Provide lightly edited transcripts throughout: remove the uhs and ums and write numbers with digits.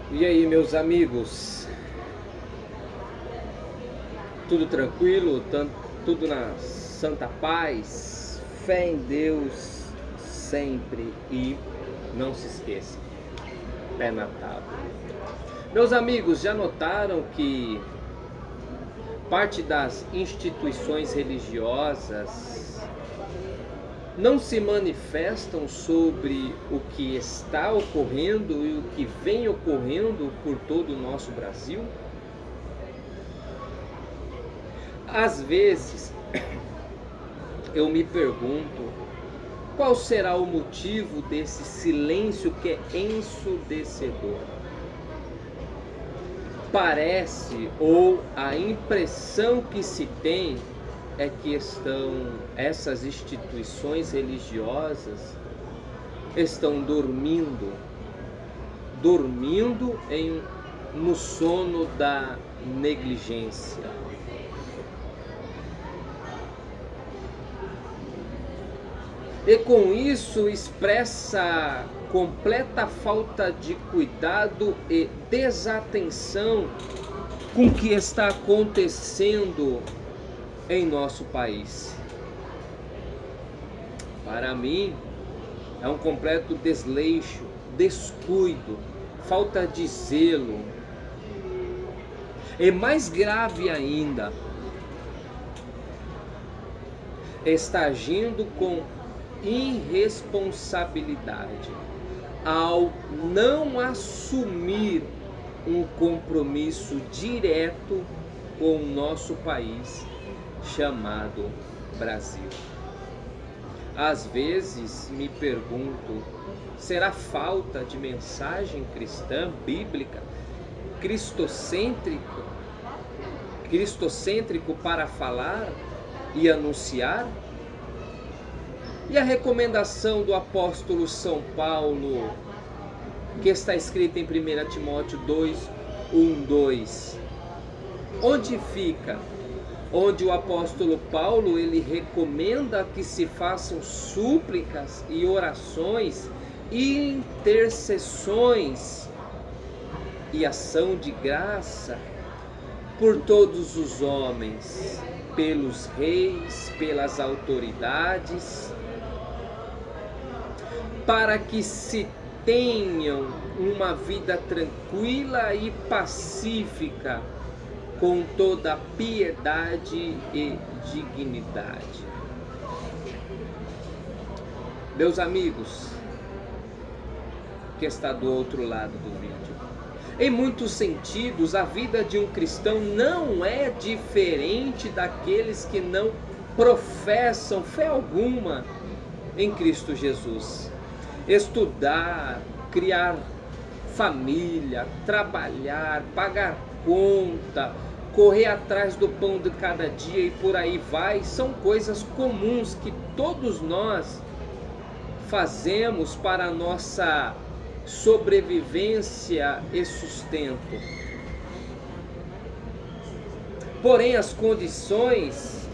E aí, meus amigos, tudo tranquilo? Tudo na santa paz? Fé em Deus sempre e não se esqueça, pé na tábua. Meus amigos, já notaram que parte das instituições religiosas não se manifestam sobre o que está ocorrendo e o que vem ocorrendo por todo o nosso Brasil? Às vezes, eu me pergunto qual será o motivo desse silêncio que é ensurdecedor. Parece, ou a impressão que se tem é que essas instituições religiosas estão dormindo no sono da negligência. E com isso expressa completa falta de cuidado e desatenção com o que está acontecendo em nosso país. Para mim, é um completo desleixo, descuido, falta de zelo. E mais grave ainda, está agindo com irresponsabilidade ao não assumir um compromisso direto com o nosso país chamado Brasil. Às vezes me pergunto, será falta de mensagem cristã, bíblica, cristocêntrico para falar e anunciar? E a recomendação do apóstolo São Paulo, que está escrita em 1 Timóteo 2:1-2, onde fica? Onde o apóstolo Paulo ele recomenda que se façam súplicas e orações e intercessões e ação de graça por todos os homens, pelos reis, pelas autoridades, para que se tenham uma vida tranquila e pacífica, com toda piedade e dignidade. Meus amigos, que está do outro lado do vídeo, em muitos sentidos, a vida de um cristão não é diferente daqueles que não professam fé alguma em Cristo Jesus. Estudar, criar família, trabalhar, pagar conta, correr atrás do pão de cada dia e por aí vai, são coisas comuns que todos nós fazemos para a nossa sobrevivência e sustento. Porém, as condições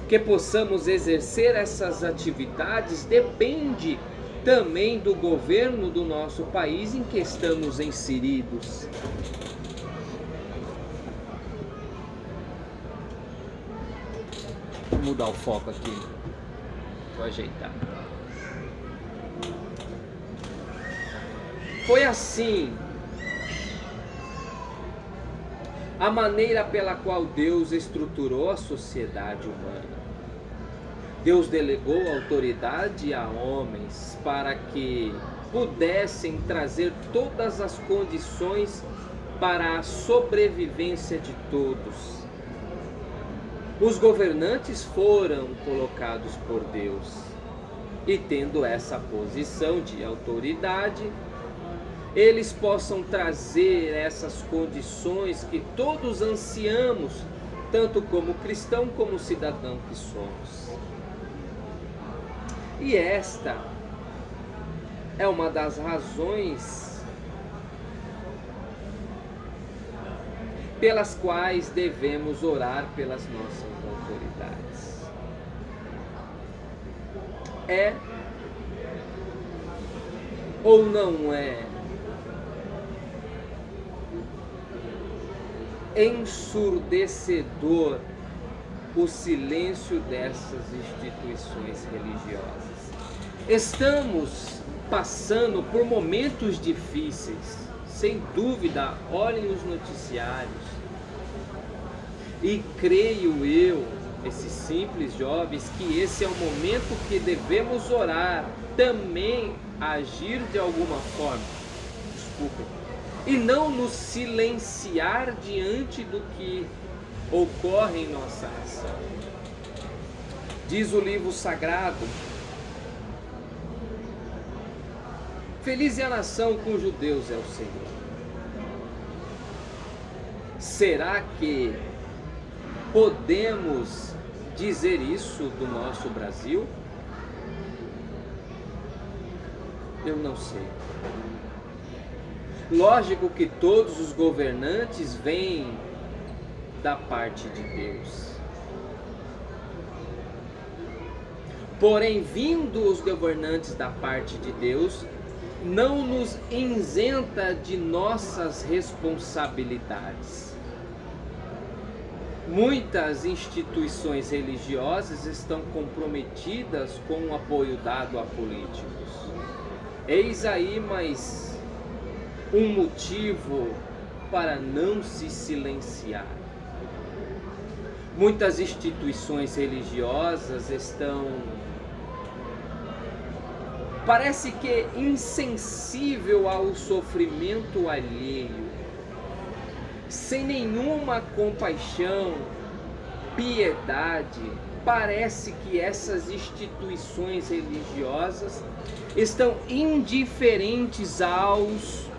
que possamos exercer essas atividades depende também do governo do nosso país em que estamos inseridos. Vou mudar o foco aqui, vou ajeitar. Foi assim a maneira pela qual Deus estruturou a sociedade humana. Deus delegou autoridade a homens para que pudessem trazer todas as condições para a sobrevivência de todos. Os governantes foram colocados por Deus e, tendo essa posição de autoridade, eles possam trazer essas condições que todos ansiamos, tanto como cristão como cidadão que somos. E esta é uma das razões pelas quais devemos orar pelas nossas autoridades. É ou não é ensurdecedor o silêncio dessas instituições religiosas. Estamos passando por momentos difíceis, sem dúvida. Olhem os noticiários e creio eu, esses simples jovens, que esse é o momento que devemos orar, também agir de alguma forma, e não nos silenciar diante do que ocorre em nossa nação. Diz o livro sagrado: feliz é a nação cujo Deus é o Senhor. Será que podemos dizer isso do nosso Brasil? Eu não sei. Lógico que todos os governantes vêm da parte de Deus. Porém, vindo os governantes da parte de Deus, não nos isenta de nossas responsabilidades. Muitas instituições religiosas estão comprometidas com o apoio dado a políticos. Eis aí mais um motivo para não se silenciar. Muitas instituições religiosas estão, parece que, insensível ao sofrimento alheio, sem nenhuma compaixão, piedade. Parece que essas instituições religiosas estão indiferentes aos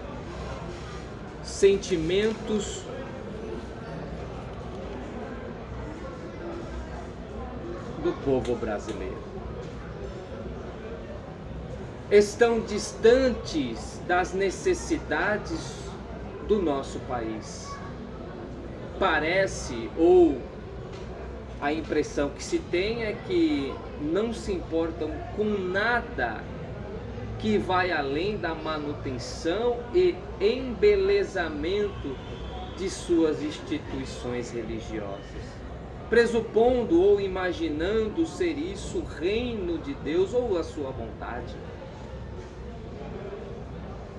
sentimentos do povo brasileiro. Estão distantes das necessidades do nosso país. Parece, ou a impressão que se tem é que não se importam com nada que vai além da manutenção e embelezamento de suas instituições religiosas, pressupondo ou imaginando ser isso o reino de Deus ou a sua vontade.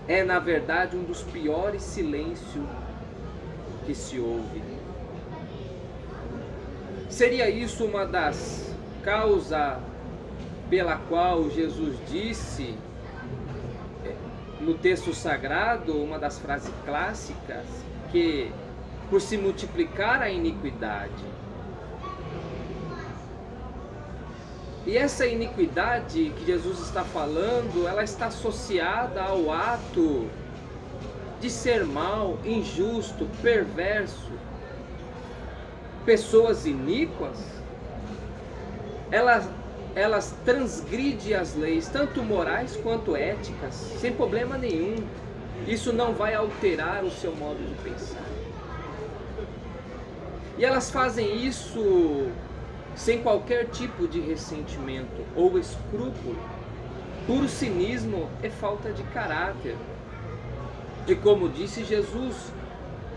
É, na verdade, um dos piores silêncios que se ouve. Seria isso uma das causas pela qual Jesus disse no texto sagrado, uma das frases clássicas, que por se multiplicar a iniquidade. E essa iniquidade que Jesus está falando, ela está associada ao ato de ser mal, injusto, perverso. Pessoas iníquas, elas transgridem as leis, tanto morais quanto éticas, sem problema nenhum. Isso não vai alterar o seu modo de pensar. E elas fazem isso sem qualquer tipo de ressentimento ou escrúpulo. Puro cinismo é falta de caráter. E como disse Jesus,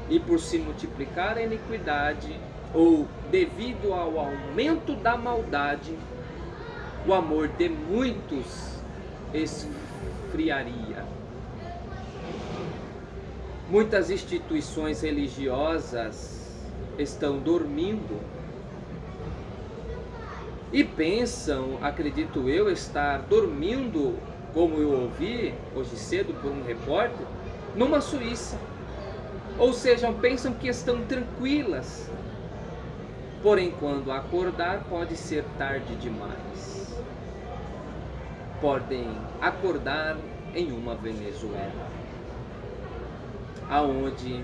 e por se multiplicar a iniquidade, ou devido ao aumento da maldade, o amor de muitos esfriaria. Muitas instituições religiosas estão dormindo e pensam, acredito eu, estar dormindo, como eu ouvi hoje cedo por um repórter, numa Suíça. Ou seja, pensam que estão tranquilas. Porém, quando acordar, pode ser tarde demais. Podem acordar em uma Venezuela, aonde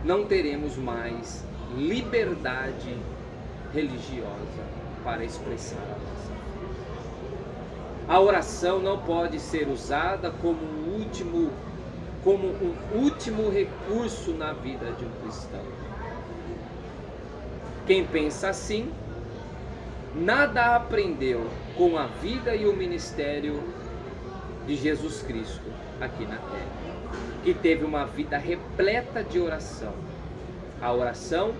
não teremos mais liberdade religiosa para expressar a nossa fé. A oração não pode ser usada como um último recurso na vida de um cristão. Quem pensa assim, nada aprendeu com a vida e o ministério de Jesus Cristo aqui na terra, que teve uma vida repleta de oração, A oração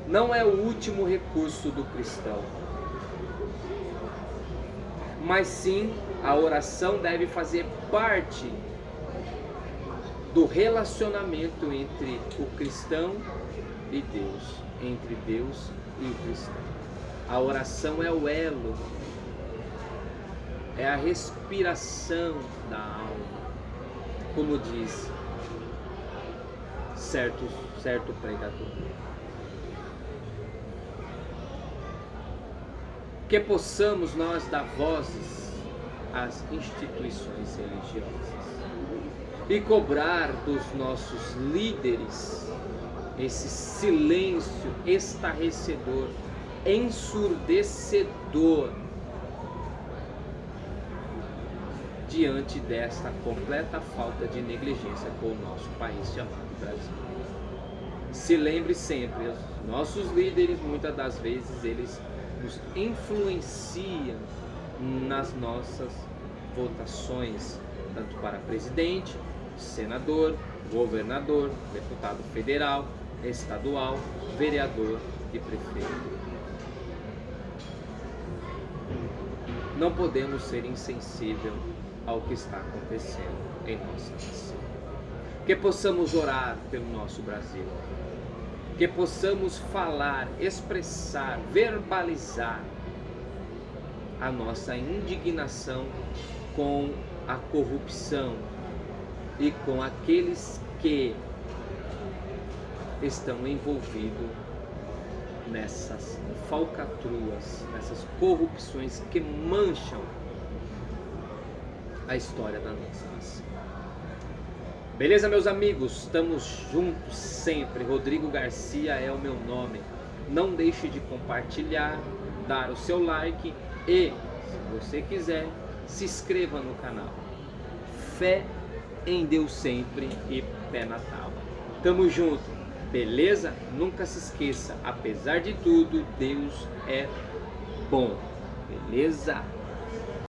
não é o último recurso do cristão, mas sim a oração deve fazer parte do relacionamento entre o cristão e Deus, entre Deus e o cristão. A oração é o elo, é a respiração da alma, como diz certo pregador. Que possamos nós dar vozes às instituições religiosas e cobrar dos nossos líderes esse silêncio estarrecedor, ensurdecedor diante desta completa falta de negligência com o nosso país chamado Brasil. Se lembre sempre, os nossos líderes, muitas das vezes, eles nos influenciam nas nossas votações, tanto para presidente, senador, governador, deputado federal, estadual, vereador e prefeito. Não podemos ser insensíveis ao que está acontecendo em nossa nação. Que possamos orar pelo nosso Brasil. Que possamos falar, expressar, verbalizar a nossa indignação com a corrupção e com aqueles que estão envolvidos nessas falcatruas, nessas corrupções que mancham a história da nossa nação. Beleza, meus amigos? Estamos juntos sempre. Rodrigo Garcia é o meu nome. Não deixe de compartilhar, dar o seu like e, se você quiser, se inscreva no canal. Fé em Deus sempre e pé na tábua. Tamo junto, beleza? Nunca se esqueça, apesar de tudo, Deus é bom. Beleza?